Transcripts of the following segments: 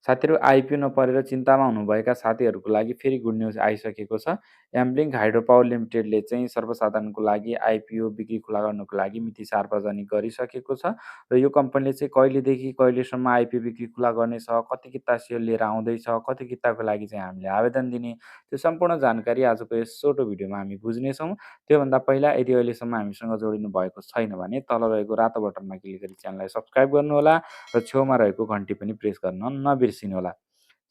साथीहरू आइपिओ नपरेर चिन्तामा हुनुभएका साथीहरूको लागि फेरि गुड न्युज आइसकेको छ। एम्ब्लिङ हाइड्रो पावर लिमिटेडले चाहिँ सर्वसाधारणको लागि आइपिओ बिक्री खुला गर्नुको लागि मिति सार्वजनिक गरिसकेको छ र यो कम्पनीले चाहिँ कहिलेदेखि कहिलेसम्म आइपिओ बिक्री खुला गर्नेछ, कति किता सेयर लिएर आउँदैछ, कति किताको लागि चाहिँ हामीले आवेदन दिने, त्यो सम्पूर्ण जानकारी आजको यस छोटो भिडियोमा हामी बुझ्नेछौँ। त्योभन्दा पहिला यदि अहिलेसम्म हामीसँग जोडिनु भएको छैन भने तल रहेको रातो बटनमा क्लिक गरी च्यानललाई सब्सक्राइब गर्नुहोला र छेउमा रहेको घन्टी पनि प्रेस गर्न नबिर्सिनुहोला।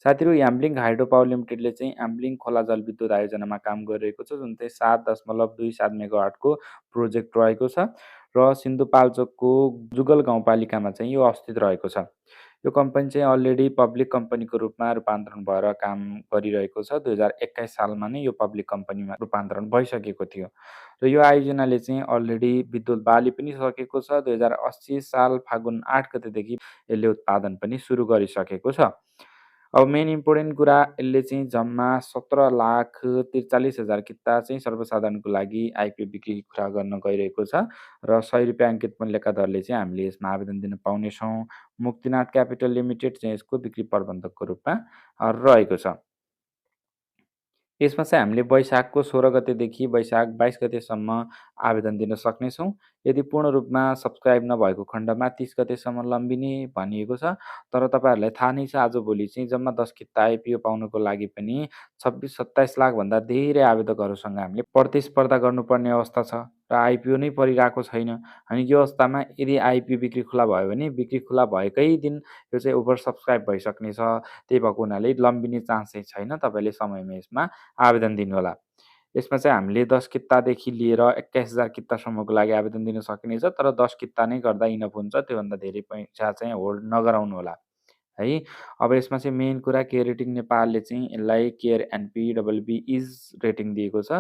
साथीहरू याम्ब्लिङ हाइड्रो पावर लिमिटेडले चाहिँ याम्ब्लिङ खोला जलविद्युत आयोजनामा काम गरिरहेको छ जुन चाहिँ 7.27 मेगावाटको प्रोजेक्ट रहेको छ र सिन्धुपाल्चोकको जुगल गाउँपालिकामा चाहिँ यो अवस्थित रहेको छ। यो कम्पनी चाहिँ अलरेडी पब्लिक कम्पनीको रूपमा रूपान्तरण भएर काम गरिरहेको छ। 2021 सालमा नै यो पब्लिक कम्पनीमा रूपान्तरण भइसकेको थियो र यो आयोजनाले चाहिँ अलरेडी विद्युत बाली पनि सकेको छ। 2080 साल फागुन 8 गतेदेखि यसले उत्पादन पनि सुरु गरिसकेको छ। अब मेन इम्पोर्टेन्ट कुरा यसले चाहिँ जम्मा 17,43,000 किता चाहिँ सर्वसाधारणको लागि आइपिओ बिक्री खुला गर्न गइरहेको छ र ₹100 अङ्कित मूल्यका दरले चाहिँ हामीले यसमा आवेदन दिन पाउनेछौँ। मुक्तिनाथ क्यापिटल लिमिटेड चाहिँ यसको बिक्री प्रबन्धकको रूपमा रहेको छ। यसमा चाहिँ हामीले वैशाखको 16 गतेदेखि वैशाख 22 गतेसम्म आवेदन दिन सक्नेछौँ। यदि पूर्ण रूपमा सब्सक्राइब नभएको खण्डमा 30 गतेसम्म लम्बिने भनिएको छ। तर तपाईँहरूलाई थाहा नै छ आजभोलि चाहिँ जम्मा 10 किता आइपिओ पाउनको लागि पनि 26-27 लाखभन्दा धेरै आवेदकहरूसँग हामीले प्रतिस्पर्धा गर्नुपर्ने अवस्था छ र आइपिओ नै परिरहेको छैन। अनि यो अवस्थामा यदि आइपिओ बिक्री खुला भयो भने बिक्री खुला भएकै दिन यो चाहिँ ओभर सब्सक्राइब भइसक्नेछ। त्यही भएको हुनाले लम्बिने चान्स चाहिँ छैन। तपाईँले समयमा यसमा आवेदन दिनुहोला। यसमा चाहिँ हामीले 10 कितादेखि लिएर 21,000 कितासम्मको लागि आवेदन दिन सकिनेछ। तर 10 किता नै गर्दा इनफ हुन्छ। त्योभन्दा धेरै पैसा चाहिँ होल्ड नगराउनुहोला। है। अब यसमा चाहिँ मेन कुरा केयर रेटिङ नेपालले चाहिँ यसलाई CARE NP double B is rating दिएको छ।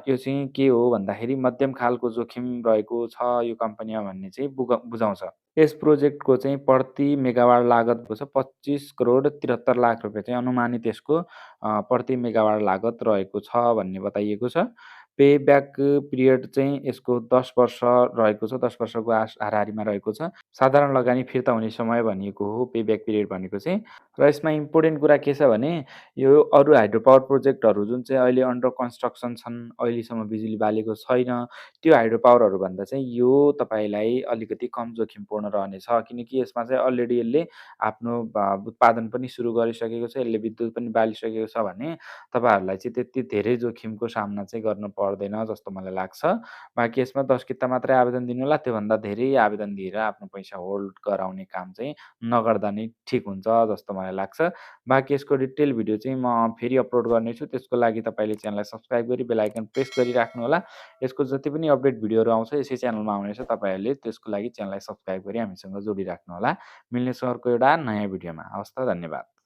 यो चाहिँ के हो भन्दाखेरि मध्यम खालको जोखिम रहेको छ यो कम्पनीमा भन्ने चाहिँ बुझाउँछ। यस प्रोजेक्टको चाहिँ प्रति मेगावाट लागतको छ 25 करोड 73 लाख रुपियाँ चाहिँ अनुमानित यसको प्रति मेगावाट लागत रहेको छ भन्ने बताइएको छ। पे ब्याक पिरियड चाहिँ यसको 10 वर्ष रहेको छ, 10 वर्षको हाराहारीमा रहेको छ। साधारण लगानी फिर्ता हुने समय भनिएको हो पे ब्याक पिरियड भनेको चाहिँ। र यसमा इम्पोर्टेन्ट कुरा के छ भने यो अरू हाइड्रो पावर प्रोजेक्टहरू जुन चाहिँ अहिले अन्डर कन्स्ट्रक्सन छन्, अहिलेसम्म बिजुली बालेको छैन, त्यो हाइड्रो पावरहरूभन्दा चाहिँ यो तपाईँलाई अलिकति कम जोखिमपूर्ण रहनेछ। किनकि यसमा चाहिँ अलरेडी यसले आफ्नो उत्पादन पनि सुरु गरिसकेको छ, यसले विद्युत पनि बालिसकेको छ भने तपाईँहरूलाई चाहिँ त्यति धेरै जोखिमको सामना चाहिँ गर्नु पर्दैन जस्तो मलाई लाग्छ। बाँकी यसमा 10 किता मात्रै आवेदन दिनुहोला, त्योभन्दा धेरै आवेदन दिएर आफ्नो पैसा होल्ड गराउने काम चाहिँ नगर्दा नै ठिक हुन्छ जस्तो मलाई लाग्छ। बाँकी यसको डिटेल भिडियो चाहिँ म फेरि अपलोड गर्नेछु। त्यसको लागि तपाईँले च्यानललाई सब्सक्राइब गरी बेल आइकन प्रेस गरिराख्नुहोला। यसको जति पनि अपडेट भिडियोहरू आउँछ यसै च्यानलमा आउनेछ। तपाईँहरूले त्यसको लागि च्यानललाई सब्सक्राइब गरी हामीसँग जोडिराख्नुहोला। मिल्नेछु अर्को एउटा नयाँ भिडियोमा। हवस् त, धन्यवाद।